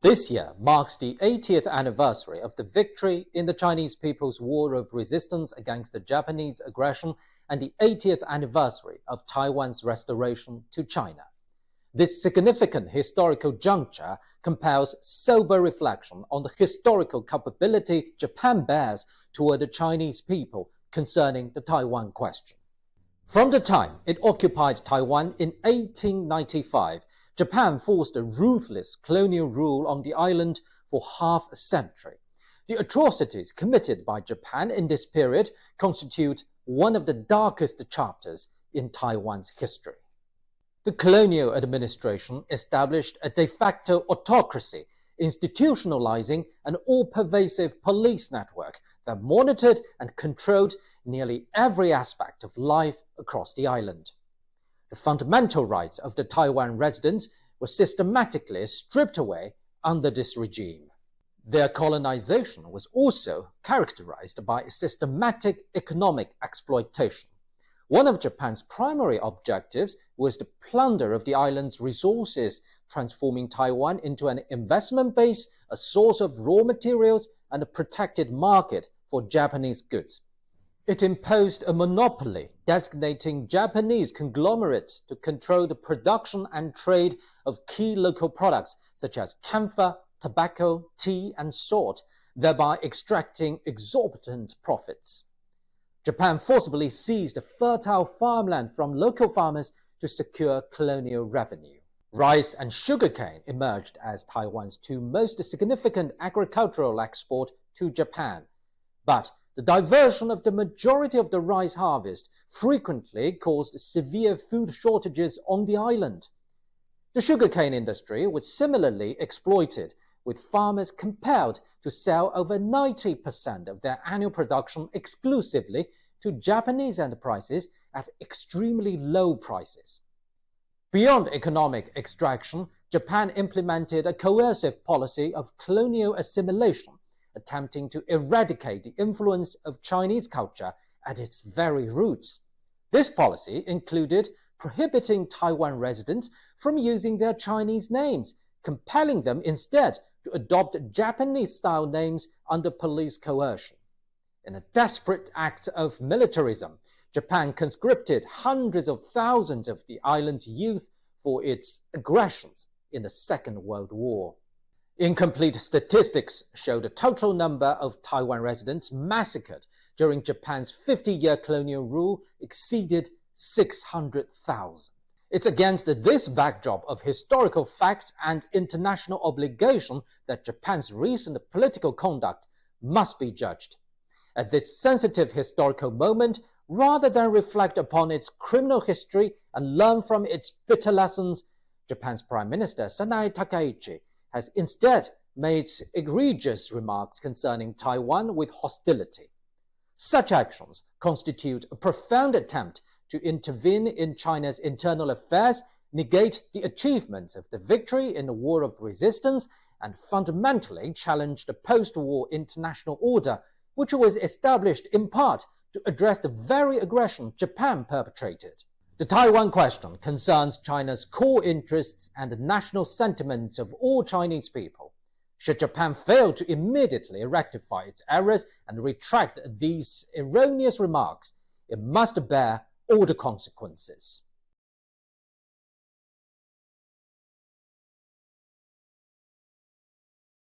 This year marks the 80th anniversary of the victory in the Chinese People's War of Resistance against the Japanese aggression and the 80th anniversary of Taiwan's restoration to China. This significant historical juncture compels sober reflection on the historical culpability Japan bears toward the Chinese people concerning the Taiwan question. From the time it occupied Taiwan in 1895, Japan forced a ruthless colonial rule on the island for half a century. The atrocities committed by Japan in this period constitute one of the darkest chapters in Taiwan's history. The colonial administration established a de facto autocracy, institutionalizing an all-pervasive police network that monitored and controlled nearly every aspect of life across the island. The fundamental rights of the Taiwan residents were systematically stripped away under this regime. Their colonization was also characterized by systematic economic exploitation. One of Japan's primary objectives was the plunder of the island's resources, transforming Taiwan into an investment base, a source of raw materials, and a protected market for Japanese goods. It imposed a monopoly, designating Japanese conglomerates to control the production and trade of key local products such as camphor, tobacco, tea, and salt, thereby extracting exorbitant profits. Japan forcibly seized fertile farmland from local farmers to secure colonial revenue. Rice and sugarcane emerged as Taiwan's two most significant agricultural exports to Japan, but the diversion of the majority of the rice harvest frequently caused severe food shortages on the island. The sugarcane industry was similarly exploited, with farmers compelled to sell over 90% of their annual production exclusively to Japanese enterprises at extremely low prices. Beyond economic extraction, Japan implemented a coercive policy of colonial assimilation, attempting to eradicate the influence of Chinese culture at its very roots. This policy included prohibiting Taiwan residents from using their Chinese names, compelling them instead to adopt Japanese-style names under police coercion. In a desperate act of militarism, Japan conscripted hundreds of thousands of the island's youth for its aggressions in the Second World War. Incomplete statistics show the total number of Taiwan residents massacred during Japan's 50-year colonial rule exceeded 600,000. It's against this backdrop of historical fact and international obligation that Japan's recent political conduct must be judged. At this sensitive historical moment, rather than reflect upon its criminal history and learn from its bitter lessons, Japan's Prime Minister Sanae Takaichi has instead made egregious remarks concerning Taiwan with hostility. Such actions constitute a profound attempt to intervene in China's internal affairs, negate the achievements of the victory in the War of Resistance, and fundamentally challenge the post-war international order, which was established in part to address the very aggression Japan perpetrated. The Taiwan question concerns China's core interests and the national sentiments of all Chinese people. Should Japan fail to immediately rectify its errors and retract these erroneous remarks, it must bear all the consequences.